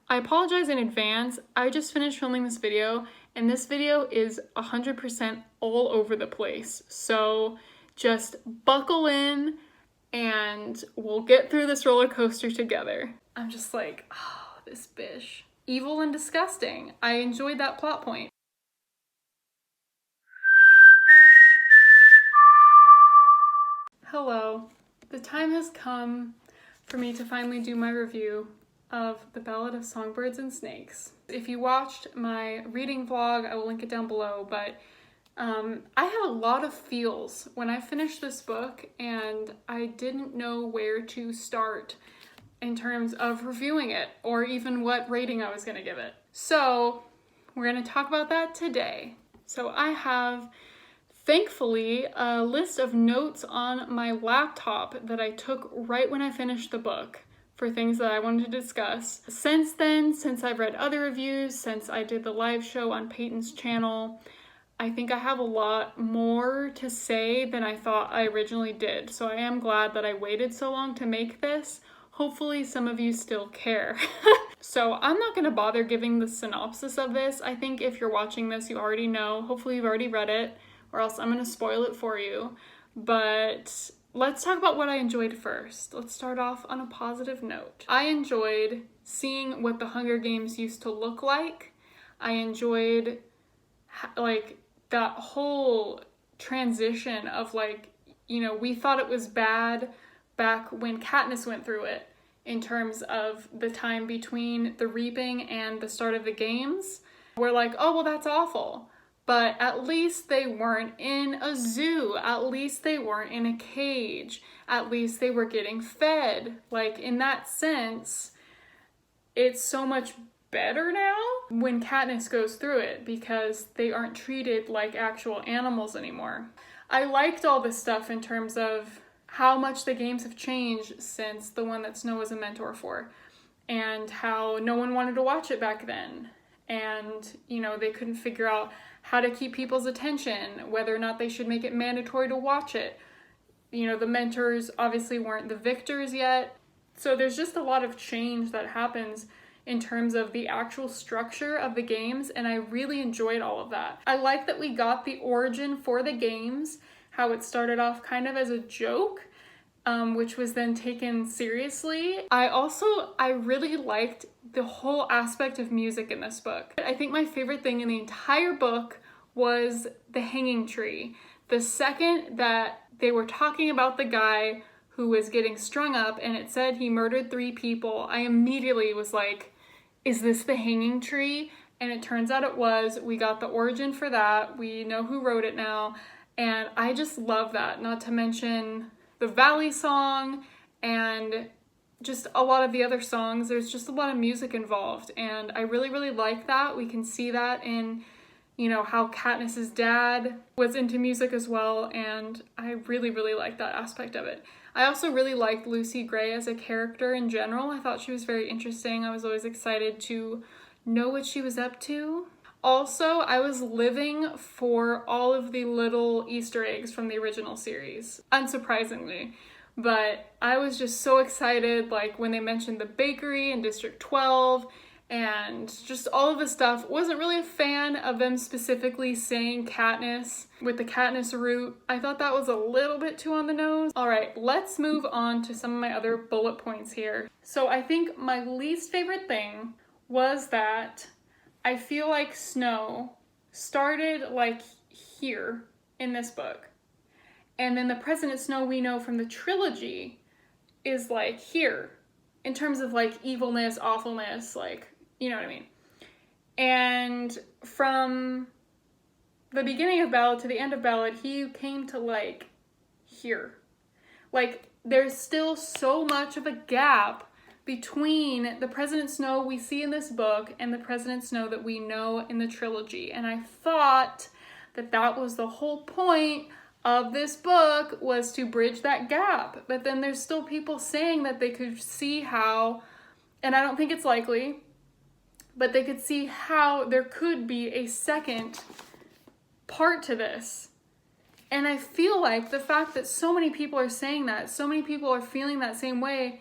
I apologize in advance. I just finished filming this video and this video is 100% all over the place. So just buckle in and we'll get through this roller coaster together. I'm just like, oh, this bitch. Evil and disgusting. I enjoyed that plot point. Hello. The time has come for me to finally do my review of The Ballad of Songbirds and Snakes. If you watched my reading vlog, I will link it down below, but I had a lot of feels when I finished this book and I didn't know where to start in terms of reviewing it or even what rating I was going to give it. So we're going to talk about that today. So I have, thankfully, a list of notes on my laptop that I took right when I finished the book for things that I wanted to discuss. Since then, since I've read other reviews, since I did the live show on Peyton's channel, I think I have a lot more to say than I thought I originally did. So I am glad that I waited so long to make this. Hopefully some of you still care. So I'm not gonna bother giving the synopsis of this. I think if you're watching this, you already know. Hopefully you've already read it, or else I'm gonna spoil it for you. But let's talk about what I enjoyed first. Let's start off on a positive note. I enjoyed seeing what the Hunger Games used to look like. I enjoyed like that whole transition of like, you know, we thought it was bad back when Katniss went through it in terms of the time between the reaping and the start of the games. We're like, oh, well, that's awful. But at least they weren't in a zoo. At least they weren't in a cage. At least they were getting fed. Like, in that sense, it's so much better now when Katniss goes through it because they aren't treated like actual animals anymore. I liked all this stuff in terms of how much the games have changed since the one that Snow was a mentor for, and how no one wanted to watch it back then. And, you know, they couldn't figure out how to keep people's attention, whether or not they should make it mandatory to watch it. You know, the mentors obviously weren't the victors yet. So there's just a lot of change that happens in terms of the actual structure of the games, and I really enjoyed all of that. I like that we got the origin for the games, how it started off kind of as a joke, which was then taken seriously. I really liked the whole aspect of music in this book. I think my favorite thing in the entire book was the hanging tree. The second that they were talking about the guy who was getting strung up and it said he murdered 3 people, I immediately was like, is this the hanging tree? And it turns out it was. We got the origin for that. We know who wrote it now. And I just love that, not to mention the Valley song and just a lot of the other songs. There's just a lot of music involved, and I really, really like that. We can see that in, you know, how Katniss's dad was into music as well, and I really, really like that aspect of it. I also really liked Lucy Gray as a character in general. I thought she was very interesting. I was always excited to know what she was up to. Also, I was living for all of the little Easter eggs from the original series, unsurprisingly. But I was just so excited, like when they mentioned the bakery in District 12 and just all of the stuff. Wasn't really a fan of them specifically saying Katniss with the Katniss root. I thought that was a little bit too on the nose. All right, let's move on to some of my other bullet points here. So I think my least favorite thing was that I feel like Snow started like here in this book. And then the President Snow we know from the trilogy is like here in terms of like evilness, awfulness, like, you know what I mean? And from the beginning of Ballad to the end of Ballad, he came to like here. Like there's still so much of a gap between the President Snow we see in this book and the President Snow that we know in the trilogy. And I thought that that was the whole point of this book, was to bridge that gap. But then there's still people saying that they could see how, and I don't think it's likely, but they could see how there could be a second part to this. And I feel like the fact that so many people are saying that, so many people are feeling that same way,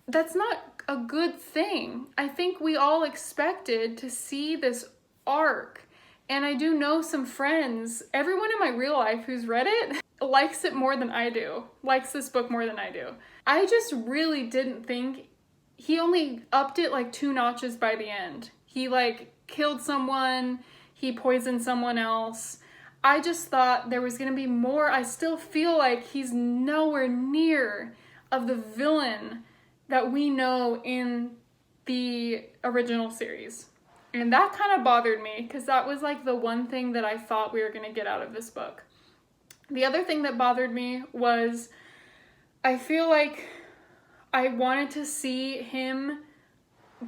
that's not a good thing. I think we all expected to see this arc. And I do know some friends, everyone in my real life who's read it likes it more than I do, likes this book more than I do. I just really didn't think, he only upped it like 2 notches by the end. He like killed someone, he poisoned someone else. I just thought there was gonna be more. I still feel like he's nowhere near of the villain that we know in the original series. And that kind of bothered me because that was like the one thing that I thought we were going to get out of this book. The other thing that bothered me was I feel like I wanted to see him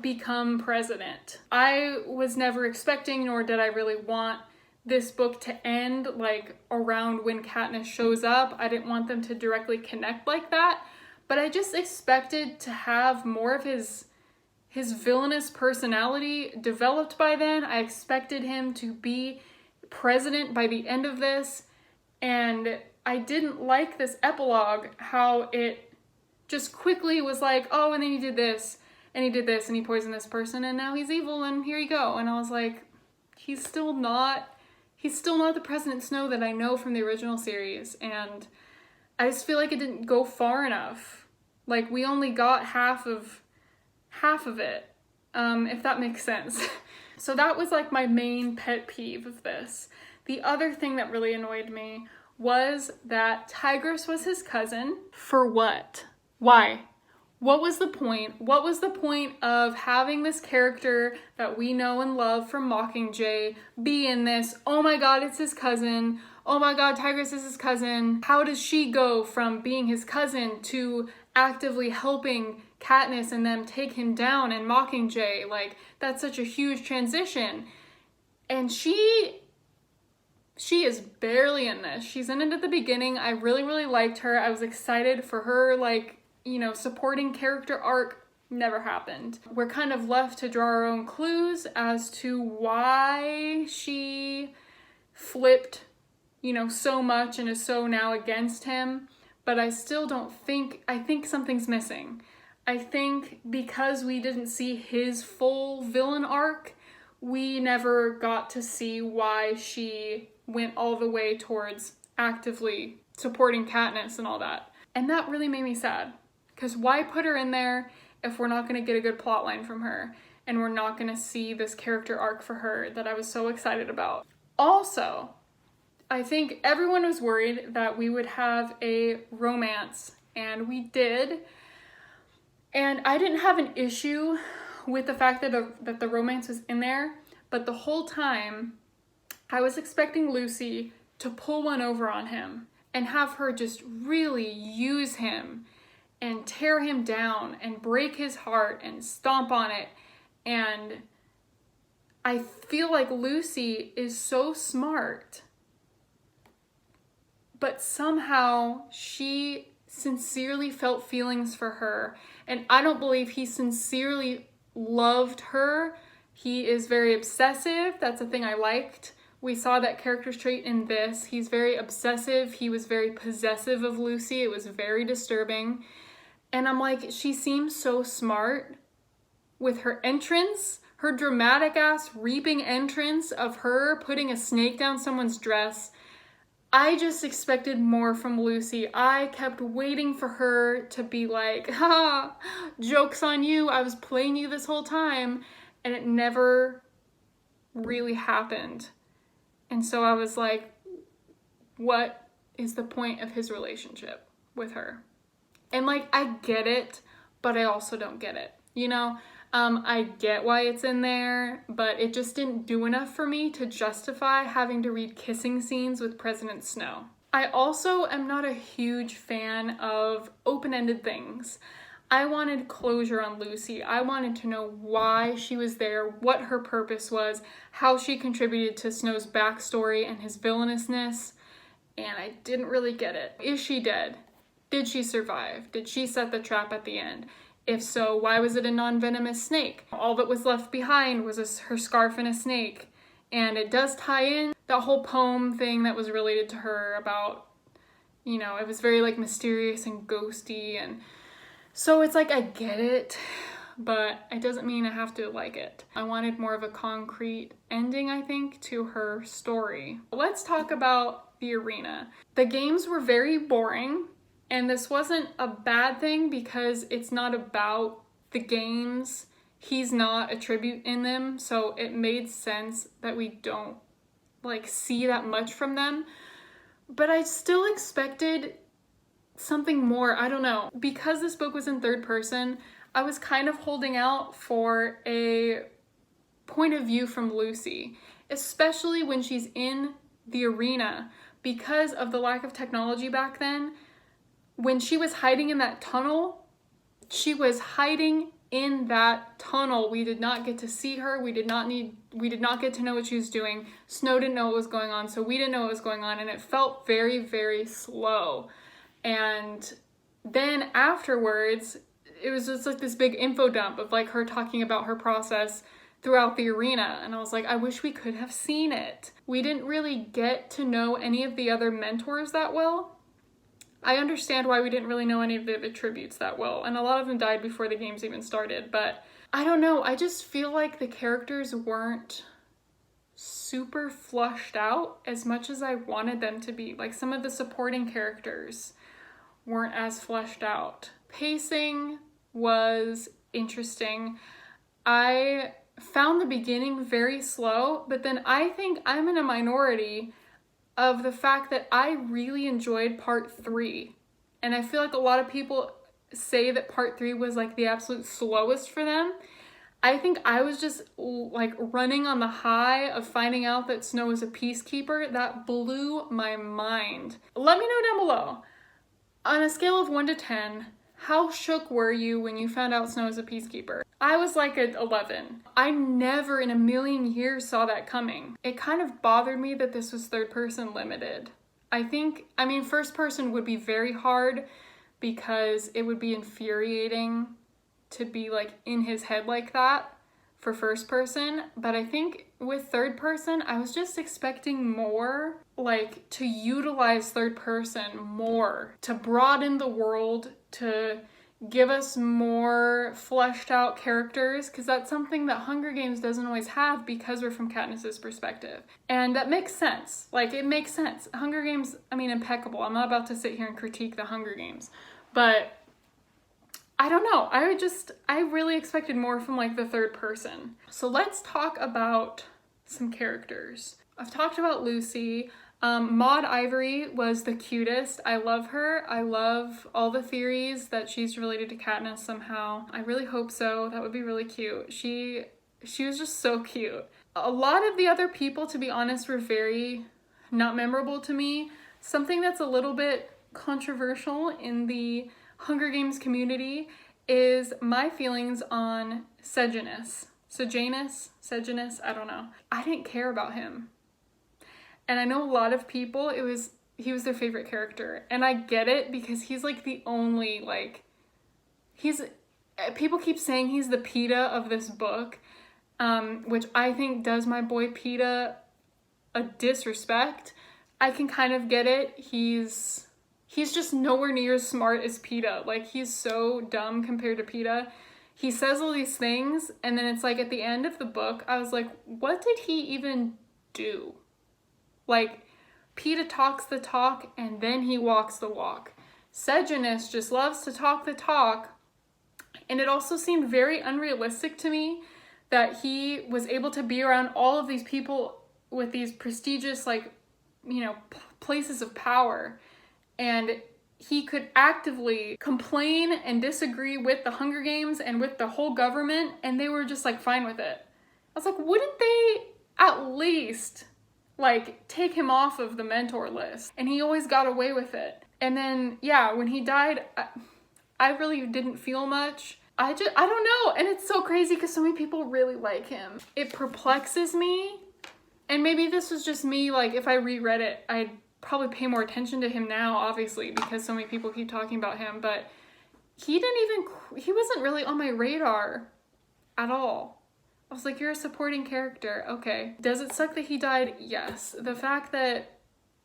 become president. I was never expecting, nor did I really want this book to end like around when Katniss shows up. I didn't want them to directly connect like that, but I just expected to have more of his villainous personality developed by then. I expected him to be president by the end of this, and I didn't like this epilogue, how it just quickly was like, oh, and then he did this, and he did this, and he poisoned this person, and now he's evil, and here you go. And I was like, he's still not the President Snow that I know from the original series, and I just feel like it didn't go far enough. Like, we only got half of it, if that makes sense. So that was like my main pet peeve of this. The other thing that really annoyed me was that Tigress was his cousin. For what? Why? What was the point? What was the point of having this character that we know and love from Mockingjay be in this? Oh my god, it's his cousin. Oh my god, Tigress is his cousin. How does she go from being his cousin to actively helping Katniss and them take him down in Mockingjay? Like, that's such a huge transition. And she is barely in this. She's in it at the beginning. I really, really liked her. I was excited for her, like, you know, supporting character arc. Never happened. We're kind of left to draw our own clues as to why she flipped, you know, so much and is so now against him. But I still don't think, I think something's missing. I think because we didn't see his full villain arc, we never got to see why she went all the way towards actively supporting Katniss and all that. And that really made me sad. Because why put her in there if we're not going to get a good plotline from her and we're not going to see this character arc for her that I was so excited about? Also, I think everyone was worried that we would have a romance, and we did. And I didn't have an issue with the fact that the romance was in there, but the whole time I was expecting Lucy to pull one over on him and have her just really use him and tear him down and break his heart and stomp on it. And I feel like Lucy is so smart, but somehow she sincerely felt feelings for her. And I don't believe he sincerely loved her. He is very obsessive. That's a thing I liked. We saw that character trait in this. He's very obsessive. He was very possessive of Lucy. It was very disturbing. And I'm like, she seems so smart with her entrance, her dramatic ass reaping entrance of her putting a snake down someone's dress. I just expected more from Lucy. I kept waiting for her to be like, ha, joke's on you. I was playing you this whole time. And it never really happened. And so I was like, what is the point of his relationship with her? And like, I get it, but I also don't get it. You know, I get why it's in there, but it just didn't do enough for me to justify having to read kissing scenes with President Snow. I also am not a huge fan of open-ended things. I wanted closure on Lucy. I wanted to know why she was there, what her purpose was, how she contributed to Snow's backstory and his villainousness, and I didn't really get it. Is she dead? Did she survive? Did she set the trap at the end? If so, why was it a non-venomous snake? All that was left behind was her scarf and a snake. And it does tie in that whole poem thing that was related to her about, you know, it was very like mysterious and ghosty. And so it's like, I get it, but it doesn't mean I have to like it. I wanted more of a concrete ending, I think, to her story. Let's talk about the arena. The games were very boring, and this wasn't a bad thing because it's not about the games. He's not a tribute in them, so it made sense that we don't like see that much from them. But I still expected something more. I don't know. Because this book was in third person, I was kind of holding out for a point of view from Lucy, especially when she's in the arena. Because of the lack of technology back then, when she was hiding in that tunnel, she was hiding in that tunnel. We did not get to see her. We did not get to know what she was doing. Snow didn't know what was going on, so we didn't know what was going on, and it felt very, very slow. And then afterwards, it was just like this big info dump of like her talking about her process throughout the arena, and I was like, I wish we could have seen it. We didn't really get to know any of the other mentors that well. I understand why we didn't really know any of the other tributes that well, and a lot of them died before the games even started, but I don't know, I just feel like the characters weren't super flushed out as much as I wanted them to be. Like, some of the supporting characters weren't as fleshed out. Pacing was interesting. I found the beginning very slow, but then I think I'm in a minority of the fact that I really enjoyed part 3. And I feel like a lot of people say that part 3 was like the absolute slowest for them. I think I was just like running on the high of finding out that Snow is a peacekeeper. That blew my mind. Let me know down below, on a scale of 1 to 10, how shook were you when you found out Snow is a peacekeeper? I was like at 11. I never in a million years saw that coming. It kind of bothered me that this was third person limited. I mean, first person would be very hard because it would be infuriating to be like in his head like that for first person. But I think with third person, I was just expecting more, like to utilize third person more, to broaden the world, to give us more fleshed out characters, because that's something that Hunger Games doesn't always have because we're from Katniss's perspective. And that makes sense. Like, it makes sense. Hunger Games, I mean, impeccable. I'm not about to sit here and critique the Hunger Games, but I don't know. I really expected more from like the third person. So let's talk about some characters. I've talked about Lucy. Maud Ivory was the cutest. I love her. I love all the theories that she's related to Katniss somehow. I really hope so. That would be really cute. She was just so cute. A lot of the other people, to be honest, were very not memorable to me. Something that's a little bit controversial in the Hunger Games community is my feelings on Sejanus, I don't know. I didn't care about him. And I know a lot of people, he was their favorite character. And I get it because he's like the only, like, people keep saying he's the PETA of this book, which I think does my boy PETA a disrespect. I can kind of get it. He's just nowhere near as smart as PETA. Like, he's so dumb compared to PETA. He says all these things, and then it's like at the end of the book, I was like, what did he even do? Like, PETA talks the talk, and then he walks the walk. Sejanus just loves to talk the talk, and it also seemed very unrealistic to me that he was able to be around all of these people with these prestigious, like, you know, places of power, and he could actively complain and disagree with the Hunger Games and with the whole government, and they were just like fine with it. I was like, wouldn't they at least like take him off of the mentor list? And he always got away with it. And then, yeah, when he died, I really didn't feel much. I don't know. And it's so crazy because so many people really like him. It perplexes me. And maybe this was just me, like, if I reread it, I'd probably pay more attention to him now, obviously, because so many people keep talking about him, but he wasn't really on my radar at all. I was like, you're a supporting character, okay. Does it suck that he died? Yes. The fact that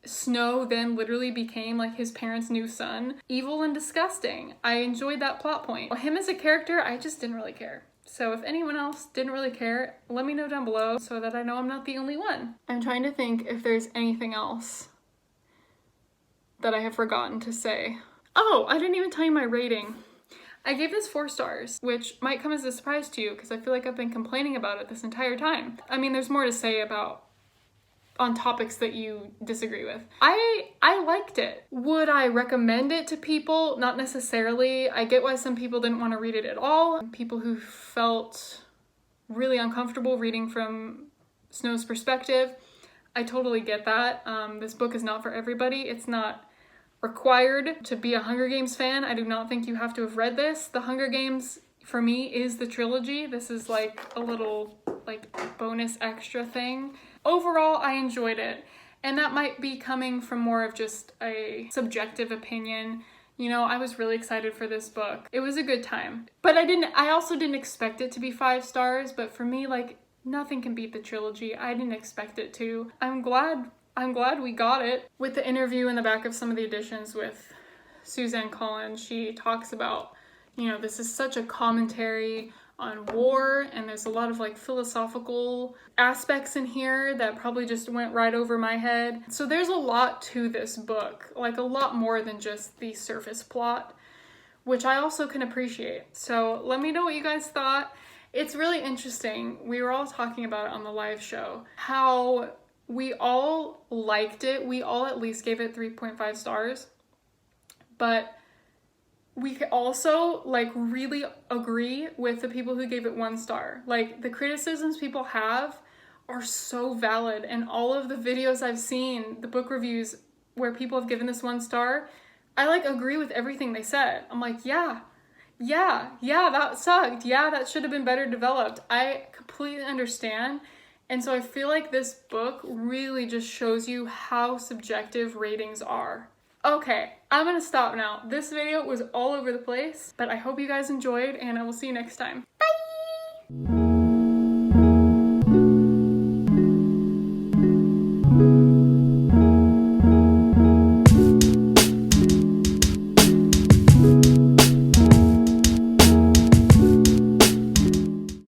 Snow then literally became like his parents' new son. Evil and disgusting. I enjoyed that plot point. Him as a character, I just didn't really care. So if anyone else didn't really care, let me know down below so that I know I'm not the only one. I'm trying to think if there's anything else that I have forgotten to say. Oh, I didn't even tell you my rating. I gave this 4 stars, which might come as a surprise to you because I feel like I've been complaining about it this entire time. I mean, there's more to say on topics that you disagree with. I liked it. Would I recommend it to people? Not necessarily. I get why some people didn't want to read it at all. People who felt really uncomfortable reading from Snow's perspective. I totally get that. This book is not for everybody. It's not required to be a Hunger Games fan. I do not think you have to have read this. The Hunger Games, for me, is the trilogy. This is like a little bonus extra thing. Overall, I enjoyed it. And that might be coming from more of just a subjective opinion. You know, I was really excited for this book. It was a good time. But I also didn't expect it to be 5 stars, but for me, like, nothing can beat the trilogy. I didn't expect it to. I'm glad we got it. With the interview in the back of some of the editions with Suzanne Collins, she talks about, you know, this is such a commentary on war, and there's a lot of like philosophical aspects in here that probably just went right over my head. So there's a lot to this book, like a lot more than just the surface plot, which I also can appreciate. So let me know what you guys thought. It's really interesting. We were all talking about it on the live show, how we all liked it. We all at least gave it 3.5 stars, but we could also like really agree with the people who gave it 1 star. Like, the criticisms people have are so valid, and all of the videos I've seen, the book reviews where people have given this 1 star, I like agree with everything they said. I'm like, yeah, that sucked. Yeah, that should have been better developed. I completely understand. And so I feel like this book really just shows you how subjective ratings are. Okay, I'm gonna stop now. This video was all over the place, but I hope you guys enjoyed, and I will see you next time. Bye!